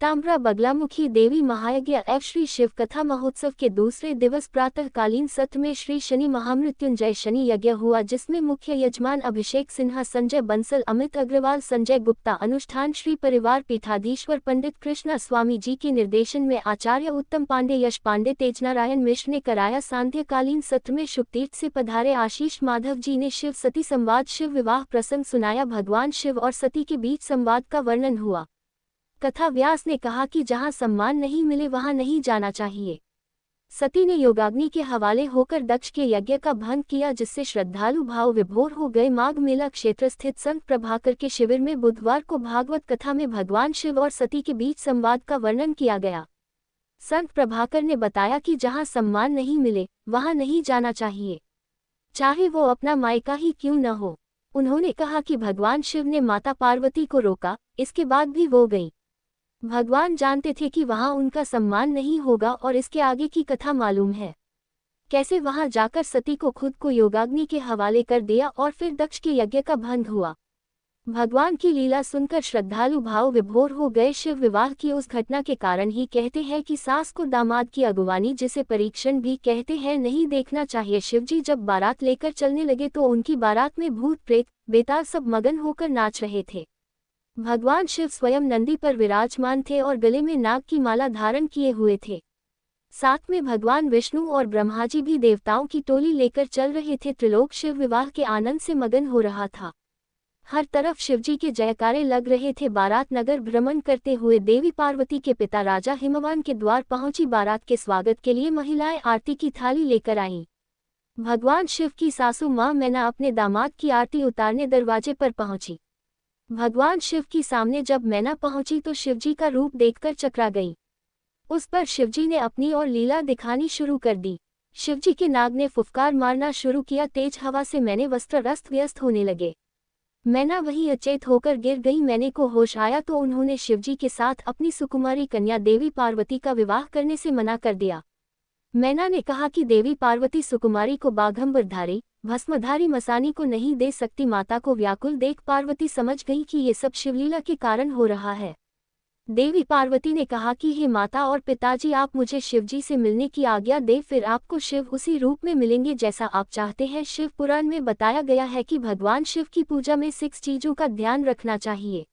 पीताम्बरा बगलामुखी देवी महायज्ञ एवं श्री शिव कथा महोत्सव के दूसरे दिवस प्रातःकालीन सत्र में श्री शनि महामृत्युंजय शनि यज्ञ हुआ, जिसमें मुख्य यजमान अभिषेक सिन्हा, संजय बंसल, अमित अग्रवाल, संजय गुप्ता, अनुष्ठान श्री परिवार पीठाधीश्वर पंडित कृष्णा स्वामी जी के निर्देशन में आचार्य उत्तम पांडे, यश पांडे, तेजनारायण मिश्र ने कराया। सांध्यकालीन सत्र में शुभतीर्थ से पधारे आशीष माधव जी ने शिव सती संवाद, शिव विवाह प्रसंग सुनाया। भगवान शिव और सती के बीच संवाद का वर्णन हुआ। कथा व्यास ने कहा कि जहां सम्मान नहीं मिले वहां नहीं जाना चाहिए। सती ने योगाग्नि के हवाले होकर दक्ष के यज्ञ का भंग किया, जिससे श्रद्धालु भाव विभोर हो गए। माघ मेला क्षेत्र स्थित संत प्रभाकर के शिविर में बुधवार को भागवत कथा में भगवान शिव और सती के बीच संवाद का वर्णन किया गया। संत प्रभाकर ने बताया कि जहां सम्मान नहीं मिले वहां नहीं जाना चाहिए, चाहे वो अपना मायका ही क्यों न हो। उन्होंने कहा कि भगवान शिव ने माता पार्वती को रोका, इसके बाद भी वो गईं। भगवान जानते थे कि वहां उनका सम्मान नहीं होगा और इसके आगे की कथा मालूम है, कैसे वहां जाकर सती को खुद को योगाग्नि के हवाले कर दिया और फिर दक्ष के यज्ञ का भंग हुआ। भगवान की लीला सुनकर श्रद्धालु भाव विभोर हो गए। शिव विवाह की उस घटना के कारण ही कहते हैं कि सास को दामाद की अगुवानी, जिसे परीक्षण भी कहते हैं, नहीं देखना चाहिए। शिवजी जब बारात लेकर चलने लगे तो उनकी बारात में भूत प्रेत बेताल सब मगन होकर नाच रहे थे। भगवान शिव स्वयं नंदी पर विराजमान थे और गले में नाग की माला धारण किए हुए थे। साथ में भगवान विष्णु और ब्रह्मा जी भी देवताओं की टोली लेकर चल रहे थे। त्रिलोक शिव विवाह के आनंद से मगन हो रहा था। हर तरफ शिवजी के जयकारे लग रहे थे। बारात नगर भ्रमण करते हुए देवी पार्वती के पिता राजा हिमवान के द्वार पहुंची। बारात के स्वागत के लिए महिलाएं आरती की थाली लेकर आईं। भगवान शिव की सासू मां मैना अपने दामाद की आरती उतारने दरवाजे पर पहुंची। भगवान शिव की सामने जब मैना पहुंची तो शिवजी का रूप देखकर चकरा गई। उस पर शिवजी ने अपनी और लीला दिखानी शुरू कर दी। शिवजी के नाग ने फुफकार मारना शुरू किया। तेज हवा से मैने वस्त्र अस्त व्यस्त होने लगे। मैना वहीं अचेत होकर गिर गई। मैने को होश आया तो उन्होंने शिवजी के साथ अपनी सुकुमारी कन्या देवी पार्वती का विवाह करने से मना कर दिया। मैना ने कहा कि देवी पार्वती सुकुमारी को बाघंबरधारी भस्मधारी मसानी को नहीं दे सकती। माता को व्याकुल देख पार्वती समझ गई कि ये सब शिवलीला के कारण हो रहा है। देवी पार्वती ने कहा कि हे माता और पिताजी, आप मुझे शिवजी से मिलने की आज्ञा दे, फिर आपको शिव उसी रूप में मिलेंगे जैसा आप चाहते हैं। शिव पुराण में बताया गया है कि भगवान शिव की पूजा में 6 चीजों का ध्यान रखना चाहिए।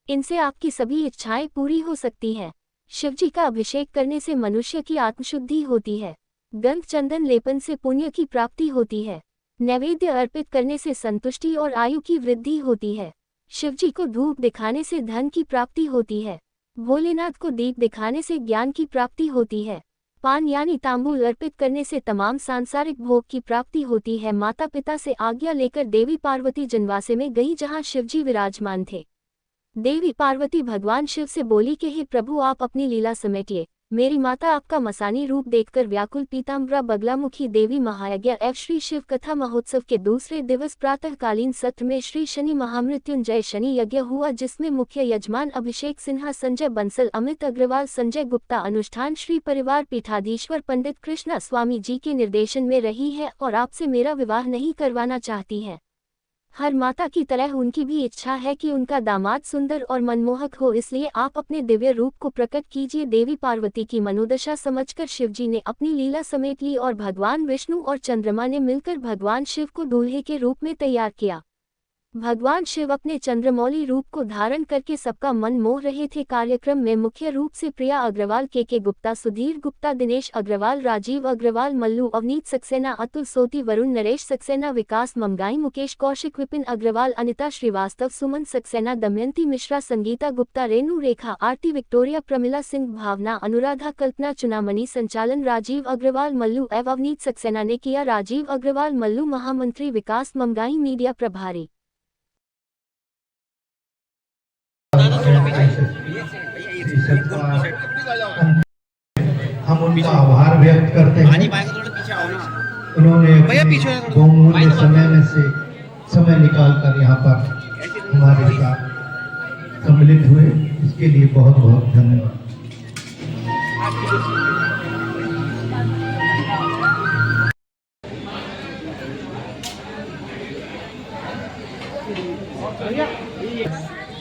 इनसे आपकी सभी इच्छाएं पूरी हो सकती हैं। शिवजी का अभिषेक करने से मनुष्य की आत्मशुद्धि होती है। गंध चंदन लेपन से पुण्य की प्राप्ति होती है। नैवेद्य अर्पित करने से संतुष्टि और आयु की वृद्धि होती है। शिवजी को धूप दिखाने से धन की प्राप्ति होती है। भोलेनाथ को दीप दिखाने से ज्ञान की प्राप्ति होती है। पान यानी तांबूल अर्पित करने से तमाम सांसारिक भोग की प्राप्ति होती है। माता पिता से आज्ञा लेकर देवी पार्वती जनवासे में गई, जहां शिवजी विराजमान थे। देवी पार्वती भगवान शिव से बोली कि हे प्रभु, आप अपनी लीला समेटिए। मेरी माता आपका मसानी रूप देखकर व्याकुल। पीताम्बरा बगलामुखी देवी महायज्ञ एवं श्री शिव कथा महोत्सव के दूसरे दिवस प्रातःकालीन सत्र में श्री शनि महामृत्युंजय शनि यज्ञ हुआ, जिसमें मुख्य यजमान अभिषेक सिन्हा, संजय बंसल, अमित अग्रवाल, संजय गुप्ता, अनुष्ठान श्री परिवार पीठाधीश्वर पंडित कृष्णा स्वामी जी के निर्देशन में रही है और आपसे मेरा विवाह नहीं करवाना चाहती हैं। हर माता की तरह उनकी भी इच्छा है कि उनका दामाद सुंदर और मनमोहक हो, इसलिए आप अपने दिव्य रूप को प्रकट कीजिए। देवी पार्वती की मनोदशा समझकर शिवजी ने अपनी लीला समेट ली और भगवान विष्णु और चंद्रमा ने मिलकर भगवान शिव को दूल्हे के रूप में तैयार किया। भगवान शिव अपने चंद्रमौली रूप को धारण करके सबका मन मोह रहे थे। कार्यक्रम में मुख्य रूप से प्रिया अग्रवाल, के गुप्ता, सुधीर गुप्ता, दिनेश अग्रवाल, राजीव अग्रवाल, मल्लू, अवनीत सक्सेना, अतुल सोती, वरुण, नरेश सक्सेना, विकास ममगाई, मुकेश कौशिक, विपिन अग्रवाल, अनिता श्रीवास्तव, सुमन सक्सेना, दमयंती मिश्रा, संगीता गुप्ता, रेणु रेखा, आरती विक्टोरिया, प्रमिला सिंह, भावना, अनुराधा, कल्पना, चुनामणि। संचालन राजीव अग्रवाल, मल्लू एवं अवनीत सक्सेना ने किया। राजीव अग्रवाल, मल्लू महामंत्री, विकास ममगाई मीडिया प्रभारी। हम उनका आभार व्यक्त करते हैं। उन्होंने बहुमूल्य समय में से समय निकालकर यहाँ पर हमारे साथ सम्मिलित हुए, इसके लिए बहुत बहुत धन्यवाद।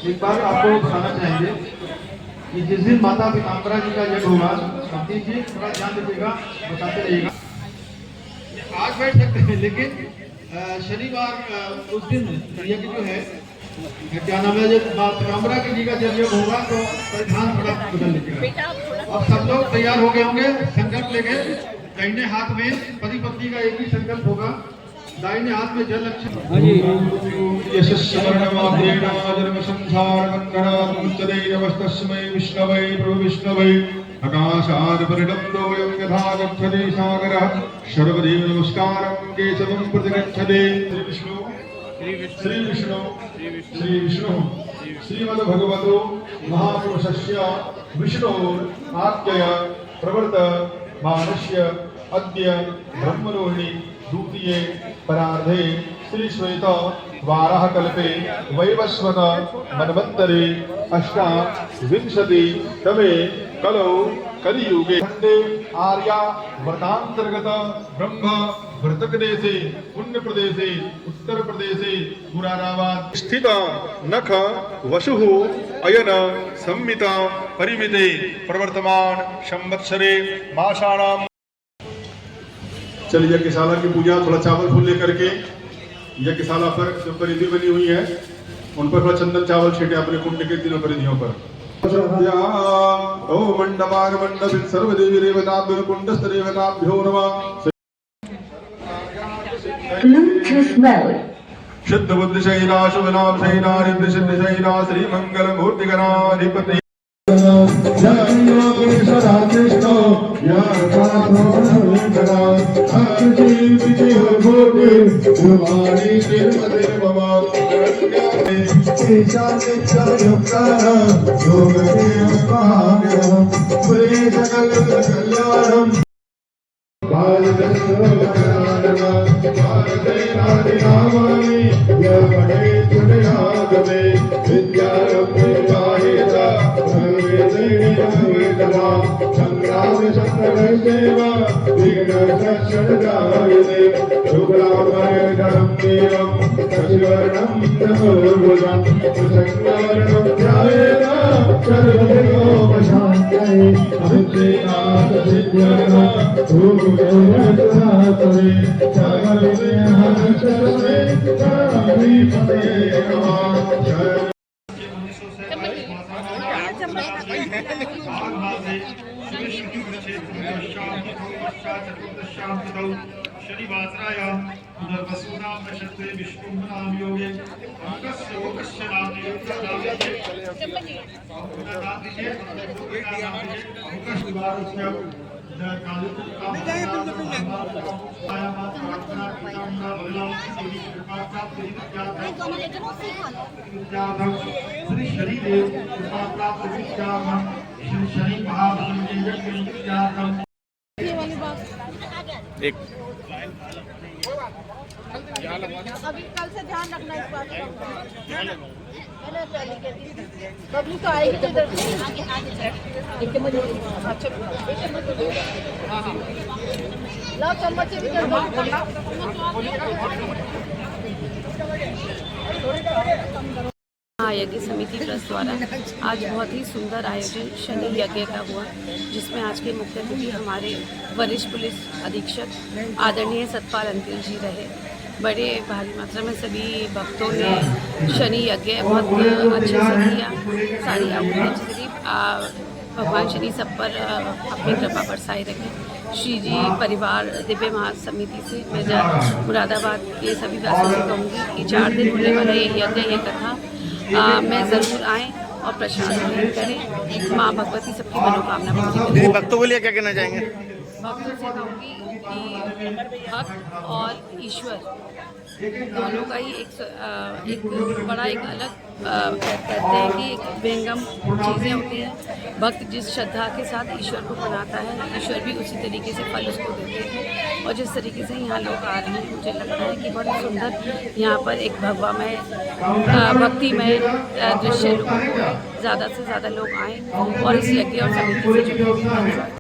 एक बार आपको बताना चाहेंगे कि जिस दिन माता पीताम्बरा जी का यज्ञ होगा, सतीश जी थोड़ा ध्यान दीजिएगा, बताते रहिएगा। आज बैठ सकते हैं, लेकिन शनिवार उस दिन यज्ञ जो है, क्या नाम है, जब माता पीताम्बरा की जी का जब यज्ञ होगा तो परिधान थोड़ा बदल लीजिएगा। अब सब लोग तैयार हो गए होंगे, संकल्प लेके दाहिने हाथ में पति पत्नी का एक ही संकल्प होगा, दाहिने हाथ में जल अक्षर यशस्वर्णमाद्रेण जन्म संसार बन्धनात् मुच्यते नमस्तस्मै विष्णवे प्रभु विष्णवे आकाशात् परिणम्यो वयं यथा गच्छति सागरः सर्वदेव नमस्कारं केशवं प्रतिगच्छते। श्री विष्णु श्रीमद्भगवतो महापुरुषस्य विष्णोराज्ञया प्रवर्त मानस्य अद्य ब्रह्मरोहिणी द्वितीये परार्धे श्री श्वेत वाराह कल्पे वैवस्वत मन्वन्तरे अष्टाविंशति तमे कलौ कलियुगे खंडे आर्या व्रतांतर्गत ब्रह्म व्रतकदेशे पुण्य प्रदेशे उत्तर प्रदेशे मुरादाबाद स्थित नख वसुः अयन संमिता परिमिते प्रवर्तमान संवत्सरे मासाणाम। चलिए यज्ञशाला की पूजा, थोड़ा चावल फूल लेकर के यज्ञशाला पर जो परिधि बनी हुई है उन पर थोड़ा चंदन चावल छीटे अपने कुंड के तीनों परिधियों पर। ओम मंडपार मंडपित सर्वदेवी देवताभ्यो कुंडस्थ देवताभ्यो नमः। Bluetooth mode. शुद्ध बुद्धि शैला शुभ नाम शैला रिद्ध सिद्ध शैला श्री मंगल मूर्ति गणाधिपति श्री शनिदेव कृपा प्राप्त विद्यार्थम श्री शनि महाविष्णु एक अभी कल से ध्यान रखना इस बात का। बबली तो आएगी तो इधर आगे अच्छा लाओ चम्मच भी कर यज्ञ समिति ट्रस्ट द्वारा आज बहुत ही सुंदर आयोजन शनि यज्ञ का हुआ, जिसमें आज के मुख्य अतिथि हमारे वरिष्ठ पुलिस अधीक्षक आदरणीय सतपाल अंतिल जी रहे। बड़े भारी मात्रा में सभी भक्तों ने शनि यज्ञ बहुत अच्छे से किया, सारी आहुतियाँ अच्छी थी। भगवान शनि सब पर अपनी कृपा बरसाए रखें। श्री जी परिवार दिव्य महासमिति से मैं मुरादाबाद के सभी व्यासों से कहूँगी कि 4 दिन होने वाला ये यज्ञ, ये कथा में ज़रूर आएँ और प्रसाद ग्रहण करें। माँ भगवती सबकी मनोकामना पूरी करें। भक्तों के लिए क्या कहना चाहेंगे? भक्तों से कहूँगी कि भक्त और ईश्वर दोनों का ही एक बड़ा एक अलग कहते हैं कि एक विहंगम चीज़ें होती हैं। भक्त जिस श्रद्धा के साथ ईश्वर को मनाता है, ईश्वर भी उसी तरीके से फल उसको देते हैं। और जिस तरीके से यहाँ लोग आ रहे हैं, मुझे लगता है कि बहुत सुंदर यहाँ पर एक भगवामय भक्तिमय दृश्य लोगों को ज़्यादा से ज़्यादा लोग आएँ और इस यज्ञ और समिति से जुड़े।